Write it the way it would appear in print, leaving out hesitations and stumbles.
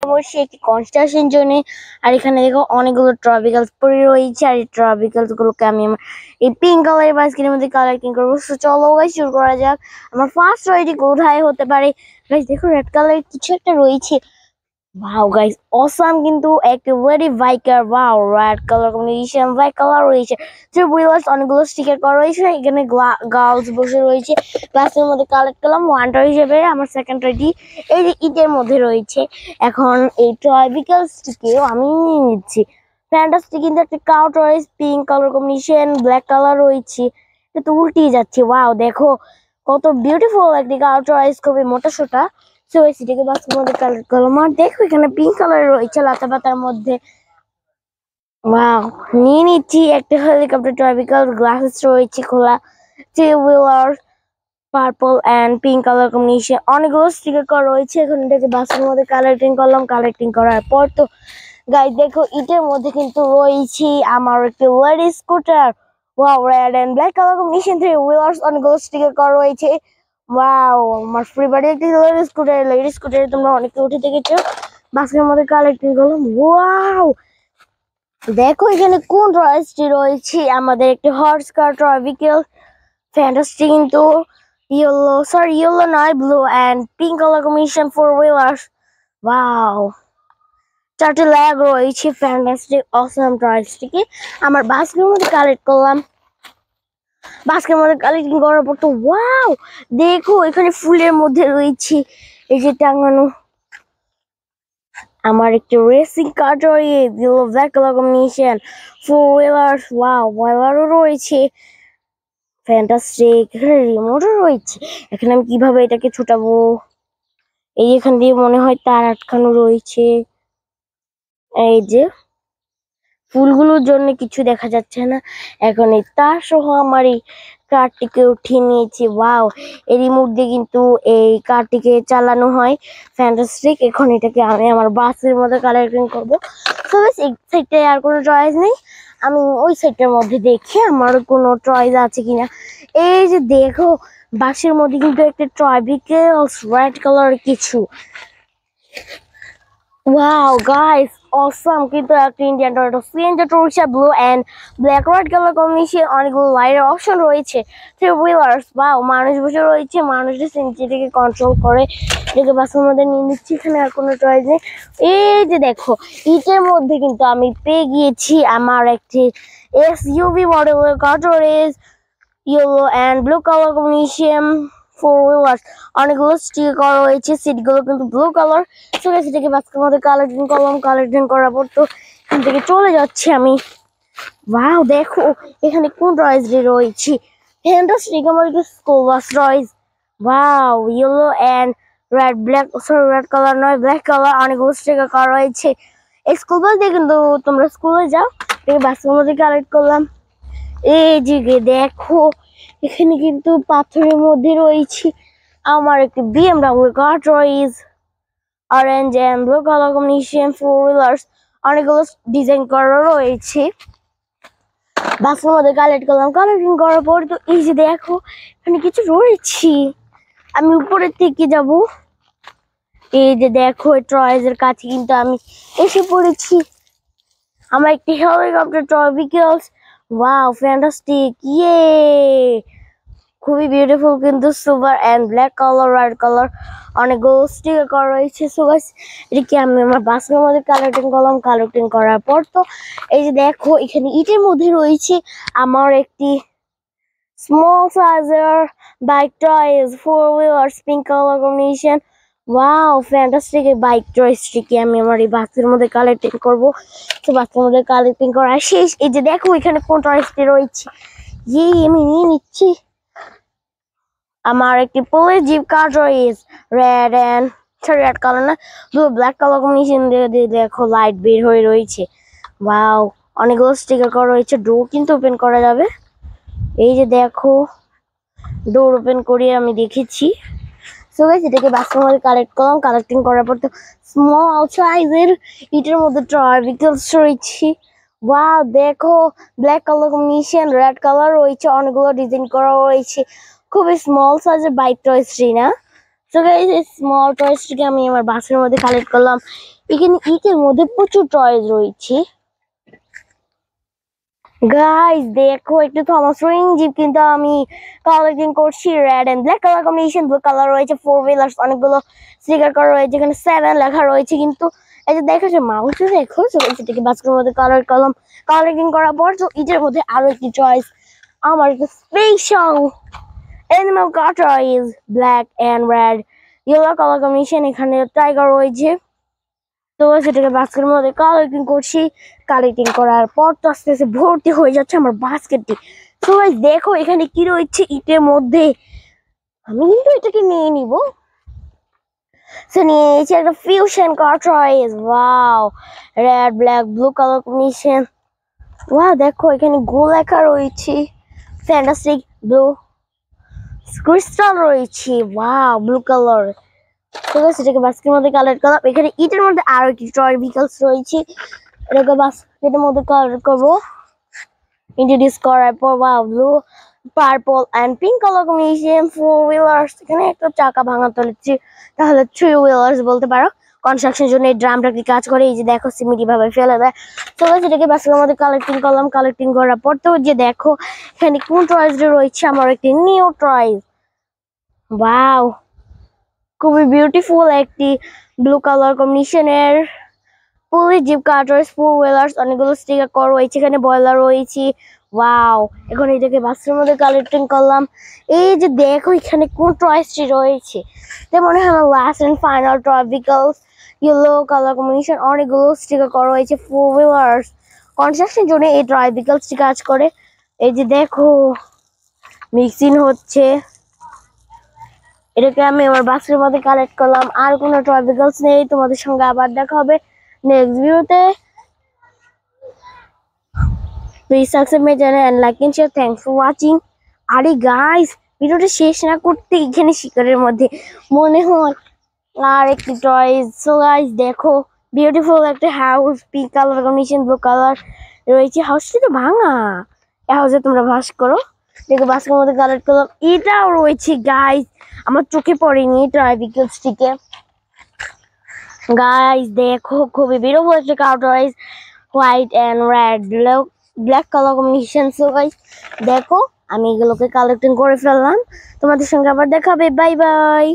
বসে একটি কনস্ট্রাকশন জোনে। আর এখানে দেখো অনেকগুলো ট্রপিক্যালস পড়ে রয়েছে, আর এই ট্রপিক্যালস গুলোকে আমি আমার এই পিঙ্ক কালারের বাস্কেটের মধ্যে কালেক্টিং করবো। সো চলো গাইস শুরু করা যাক। আমার ফার্স্ট রয়েছে কোথায় হতে পারে গাইস, দেখো রেড কালারের কিছু একটা রয়েছে। ওয়াও গাইস অসাম, কিন্তু একেবারে ভাইকার। ওয়াও রেড কালার কম্বিনেশন, ভাই কালার রয়েছে। থ্রি হুইলার্স অনেকগুলো স্টিকার করা রয়েছে। এখানে গার্লস বসে রয়েছে। ক্লাসের মধ্যে কালেক্ট করলাম ওয়ানটা হিসেবে। আমার সেকেন্ড রেডি এই যে ইটের মধ্যে রয়েছে। এখন এই ট্রপিক্যাল স্টিকেও আমি নিয়ে নিচ্ছি। ফ্যান্টাস্টিক কিন্তু একটা cow toys, pink colour combination, black colour রয়েছে। এটা তো উল্টিয়ে যাচ্ছে। ওয়াও দেখো কত বিউটিফুল একটি কাউ টয়েস, খুবই মোটা সোটা। সো এটাকে বাক্সের মধ্যে কালেক্ট করলাম। আর দেখো এখানে পিঙ্ক কালার রয়েছে লতা পাতার মধ্যে। ওয়াও নিয়ে নিচ্ছি একটা হেলিকপ্টার ট্রপিক্যাল, গ্লাসেস রয়েছে খোলা। Three wheeler purple and pink colour combination, অনেকগুলো স্টিকার করা রয়েছে। এখন এটাকে বাক্সের মধ্যে কালেক্টিং করলাম। কালেক্টিং করার পর তো গাইস দেখো ইটের মধ্যে কিন্তু রয়েছে আমার একটা lady scooter. Wow red and black colour combination, three wheelers, অনেকগুলো স্টিকার করা রয়েছে। ওয়াও আমার ফ্রি বাড়ি একটি লেডি স্কুটারে তোমরা অনেকে উঠে দেখেছো। বাক্সের মধ্যে কালেক্টিং করলাম। ওয়াও দেখো এখানে কোন রয়েসটি রয়েছে, আমাদের একটি হর্স কার ট্রপিক্যাল ফ্যান্টাস্টিক, কিন্তু ইয়েলো নয়, blue and pink colour combination, four wheelers. Wow চারটি ল্যাগ রয়েছে। ফ্যান্টাস্টিক অসাম ট্রয়েসটিকে আমার বাস্কের মধ্যে কালেক্ট করলাম। বাস্কের মধ্যে কালেক্টিং করার পর তো ওয়াও দেখো এখানে ফুলের মধ্যে রয়েছে এই যে টাঙানো আমার একটি রেসিং কার রয়েছে, black colour combination, four wheelers. Wow বয়লারও রয়েছে। ফ্যান্টাস্টিক এখানে রিমোটও রয়েছে। এখানে আমি কিভাবে এটাকে ছুটাবো, এই এখান দিয়ে মনে হয় তার আটকানো রয়েছে। এই যে ফুলগুলোর জন্য কিছু দেখা যাচ্ছে না। এখন এই তার সহ আমার এই কারটিকে উঠিয়ে নিয়েছি। ওয়াও এই রিমোট দিয়ে কিন্তু এই কারটিকে চালানো হয়। ফ্যান্টাস্টিক এখন এটাকে আমি আমার বাসের মধ্যে কালেক্টিং করবো। তো এই সাইডটায় আর কোনো চয়েস নেই, আমি ওই সাইডটার মধ্যে দেখি আমার কোনো চয়েস আছে কিনা। এই যে দেখো বাসের মধ্যে কিন্তু একটা ট্রপিক্যাল রেড কালার কিছু। Wow, guys, awesome! কিন্তু একটা ইন্ডিয়ান টয়োটা সিএনজি টোরিসা blue and black red colour combination, অনেকগুলো লাইটের অপশন রয়েছে। থ্রি হুইলার্স, ওয়াও মানুষ বসে রয়েছে। মানুষের সিএনজিটাকে কন্ট্রোল করে এটাকে বাসের মধ্যে নিয়ে নিচ্ছি। এখানে আর কোনো চয়েস নেই। এই যে দেখো ইটের মধ্যে কিন্তু আমি পেয়ে গিয়েছি আমার একটি এসইউভি মডেলের কার্টরেজ, yellow and blue colour combination, four wheelers, অনেকগুলো স্টিক করা রয়েছে। সিট গুলো কিন্তু ব্লু কালার। চলে সেটাকে বাস্কের মধ্যে কালেক্টিং করলাম। কালেক্টিং করার পর তো এখান থেকে চলে যাচ্ছি আমি। ওয়াও দেখো এখানে কোন রয়েস রয়েছে, ফ্যান্টাস্টিক আমার একটা স্কুল বাস রয়েস। Wow yellow and red, black, sorry red colour নয় ব্ল্যাক কালার, অনেকগুলো স্টিকার করা রয়েছে। এই স্কুল বাস দিয়ে কিন্তু তোমরা স্কুলে যাও। এই বাসের মধ্যে কালেক্ট করলাম। এই যে দেখো এখানে কিন্তু পাথরের মধ্যে রয়েছে আমার একটি বিএমডব্লিউ কার রয়েছে, orange and blue colour combination, four wheelers, অনেকগুলো ডিজাইন করা রয়েছে। বাসের মধ্যে কালেক্ট করলাম। কালেক্টিং করার পর তো এই যে দেখো এখানে কিছু রয়েছে। আমি উপরের থেকে যাব। এই যে দেখো ট্রয়েজের কাছে কিন্তু আমি এসে পড়েছি। আমার একটি হেলিকপ্টার ট্রপিক্যালস। ওয়াও ফ্যান্টাস্টিক, ইয়ে খুবই বিউটিফুল, কিন্তু silver and black colour, red colour, অনেকগুলো স্টিকার করা রয়েছে। সো গাইস এটাকে আমি আমার বাসের মধ্যে কালেক্টিং করলাম। কালেক্টিং করার পর তো এই যে দেখো এখানে ইটের মধ্যে রয়েছে আমার একটি স্মল সাইজের bike toys, four wheeler, pink colour combination. Wow fantastic এই বাইক টয়েসটিকে আমি আমার এই বাসের মধ্যে কালেক্টিং করবো। তো বাসের মধ্যে কালেক্টিং করা শেষ। এই যে দেখো এখানে কোন টয়েসটি রয়েছে, আমি নিয়ে নিচ্ছি। আমার একটি পুলিশ জিপ কার রয়েছে, রেড এন্ড রেড কালার না ব্লু ব্ল্যাক কালার কম্বিনেশন দিয়ে দেখো লাইট বের হয়ে রয়েছে। ওয়াও অনেকগুলো স্টিকার করা রয়েছে। ডোর কিন্তু ওপেন করা যাবে। এই যে দেখো ডোর ওপেন করে আমি দেখেছি। সো গাইস এটাকে বাসের মধ্যে কালেক্ট করলাম। কালেক্টিং করার পর তো স্মল সাইজের ইটের মধ্যে ট্রপিক্যালস রয়েছে। ওয়াও দেখো black colour combination, red colour রয়েছে, অনেকগুলো ডিজাইন করা রয়েছে। খুবই স্মল সাইজের বাইক টয়েসটি না। সো গাইস এই স্মল টয়েসটিকে আমি আমার বাসের মধ্যে কালেক্ট করলাম। এখানে ইটের মধ্যে প্রচুর টয়েস রয়েছে। গাইস দেখো একটু থমাস রিং জিপ কিন্তু আমি কালারিং করছি red and black colour combination. Blue colour রয়েছে, ফোর হুইলার্স অনেকগুলো স্টিকার করা রয়েছে, এখানে 7 লেখা রয়েছে। কিন্তু এই যে দেখো যে মাউস দেখো সেটাকে বাস্কের মধ্যে কালার কলম কালারিং করার পর তো ইটের মধ্যে আরো একটি চয়েস আমার একটা special animal car toys black and red yellow colour combination. এখানে টাইগার রয়েছে, তো সেটাকে বাস্কের মধ্যে কালেক্টিং করছি। কালেক্টিং করার পর তো আস্তে আস্তে ভর্তি হয়ে যাচ্ছে আমার বাস্কেটটি। তো গাইস দেখো এখানে কি রয়েছে ইটের মধ্যে। আমি কিন্তু এটাকে নিয়ে নিব। সো নিয়ে নিয়েছি একটা ফিউশন কার্ট্রাইজ। Wow, red black blue colour combination. Wow দেখো এখানে গোল লেখা রয়েছে, ফ্যান্টাস্টিক ব্লু ক্রিস্টাল রয়েছে। Wow blue colour. ঠিক আছে, এটাকে বাস্কেটের মধ্যে কালার করলাম। এখানে ইটের মধ্যে আরো একটি টয় ভিকলস রয়েছে, এটাকে বাস্কেটের মধ্যে কালার করবো। ইন্ট্রোডিউস করার পর wow blue purple and pink colour combination. Four wheelers, এখানে একটা চাকা ভাঙা তুলেছি, তাহলে থ্রি হুইলার্স বলতে পারো। কনস্ট্রাকশনের জন্য এই ড্রামটা কি কাজ করে, এই যে দেখো সিমেন্ট ভাবে ফেলে দেয়। তো সেটাকে বাস্কেটের মধ্যে কালেক্টিং করলাম। কালেক্টিং করার পর তো যে দেখো এখানে কোন টয়েসটা রয়েছে, আমার একটি নিউ টয়েস। ওয়াও, খুবই বিউটিফুল একটি ব্লু কালার কম্বিনেশনের পুলিশ জিপ কার্টার্স ফোর হুইলার্স অনেকগুলো স্টিকার করা রয়েছে, এখানে বয়লার রয়েছে। ওয়াও, এখন এটাকে বাসের মধ্যে কালেক্টিং করলাম। এই যে দেখো এখানে কোন টয়েসটি রয়েছে, তাই মনে হয় আমার last and final toy vehicles yellow colour combination. অনেকগুলো স্টিকার করা রয়েছে ফোর হুইলার্স। কনস্ট্রাকশন জন্য এই টয় ভিকলসটি কাজ করে। এই যে দেখো মিক্সিং হচ্ছে, এটাকে আমি আমার বাক্সের মধ্যে কালেক্ট করলাম। আর কোনো টয় ভিকলস নেই। তোমাদের সঙ্গে আবার দেখা হবে নেক্সট ভিডিওতে। Please subscribe my channel and like and share. Thanks for watching. আরে গাইস, ভিডিওটা শেষ না করতে এখানে শিকারের মধ্যে মনে হয় আর একটি টয়েস। সো গাইস দেখো বিউটিফুল একটা house, pink colour combination blue colour রয়েছে। হাউসটি তো ভাঙা, এই হাউসে তোমরা বাস করো। দেখো বাসের মধ্যে কালেক্ট করলাম। এটাও রয়েছে গাইস, আমার চোখে পড়েনি টয় ভিকলসটিকে। গাইস দেখো খুবই বিউটিফুল একটা car toys, white and red black colour combination. So guys দেখো আমি এগুলোকে কালেক্টিং করে ফেললাম। তোমাদের সঙ্গে আবার দেখা হবে। Bye bye.